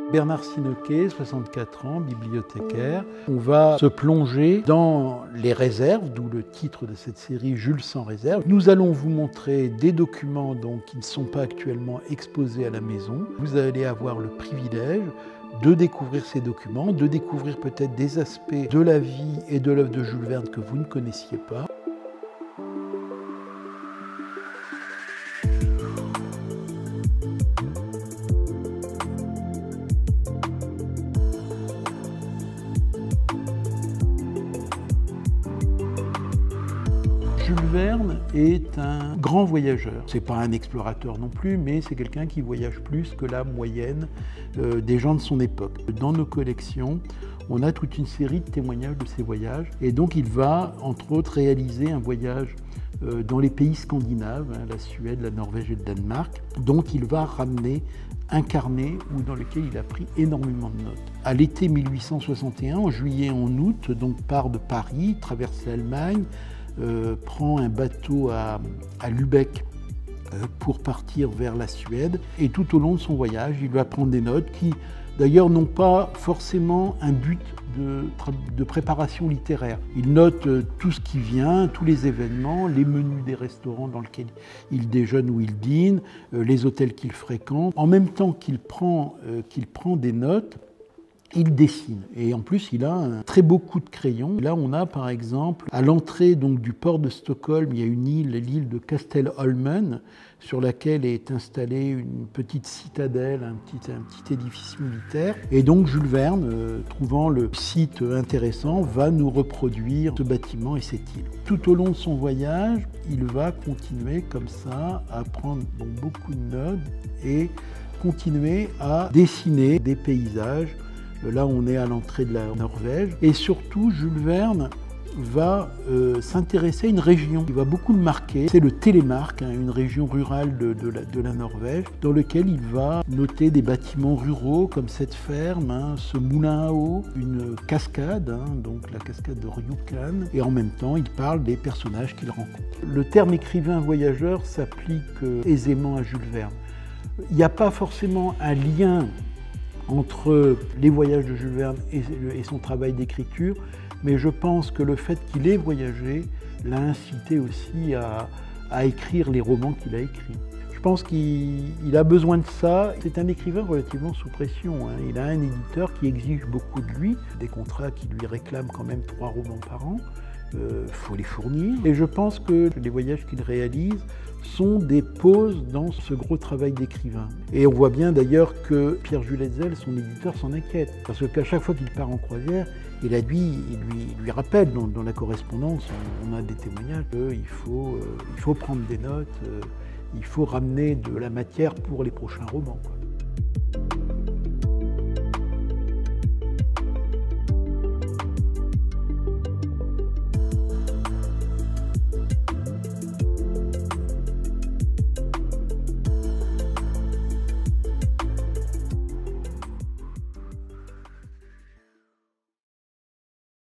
Bernard Sinoquet, 64 ans, bibliothécaire. On va se plonger dans les réserves, d'où le titre de cette série, Jules sans réserve. Nous allons vous montrer des documents donc, qui ne sont pas actuellement exposés à la maison. Vous allez avoir le privilège de découvrir ces documents, de découvrir peut-être des aspects de la vie et de l'œuvre de Jules Verne que vous ne connaissiez pas. Jules Verne est un grand voyageur. C'est pas un explorateur non plus, mais c'est quelqu'un qui voyage plus que la moyenne des gens de son époque. Dans nos collections, on a toute une série de témoignages de ses voyages. Et donc il va, entre autres, réaliser un voyage dans les pays scandinaves, la Suède, la Norvège et le Danemark, dont il va ramener un carnet ou dans lequel il a pris énormément de notes. À l'été 1861, en juillet et en août, donc part de Paris, traverse l'Allemagne, prend un bateau à Lübeck pour partir vers la Suède. Et tout au long de son voyage, il va prendre des notes qui, d'ailleurs, n'ont pas forcément un but de préparation littéraire. Il note tout ce qui vient, tous les événements, les menus des restaurants dans lesquels il déjeune ou il dîne, les hôtels qu'il fréquente. En même temps qu'il prend des notes, il dessine. Et en plus, il a un très beau coup de crayon. Là, on a par exemple, à l'entrée donc du port de Stockholm, il y a une île, l'île de Kastelholmen, sur laquelle est installée une petite citadelle, un petit édifice militaire. Et donc Jules Verne, trouvant le site intéressant, va nous reproduire ce bâtiment et cette île. Tout au long de son voyage, il va continuer comme ça à prendre donc, beaucoup de notes et continuer à dessiner des paysages. Là, on est à l'entrée de la Norvège. Et surtout, Jules Verne va s'intéresser à une région qui va beaucoup le marquer. C'est le Télémark, une région rurale de la Norvège, dans lequel il va noter des bâtiments ruraux comme cette ferme, ce moulin à eau, une cascade, donc la cascade de Rjukan. Et en même temps, il parle des personnages qu'il rencontre. Le terme écrivain-voyageur s'applique aisément à Jules Verne. Il n'y a pas forcément un lien entre les voyages de Jules Verne et son travail d'écriture, mais je pense que le fait qu'il ait voyagé l'a incité aussi à écrire les romans qu'il a écrits. Je pense qu'il a besoin de ça. C'est un écrivain relativement sous pression. Il a un éditeur qui exige beaucoup de lui, des contrats qui lui réclament quand même 3 romans par an. Faut les fournir. Et je pense que les voyages qu'il réalise sont des pauses dans ce gros travail d'écrivain. Et on voit bien d'ailleurs que Pierre-Jules Hetzel, son éditeur, s'en inquiète. Parce qu'à chaque fois qu'il part en croisière, il lui rappelle dans la correspondance, on a des témoignages qu'il faut prendre des notes, il faut ramener de la matière pour les prochains romans, quoi.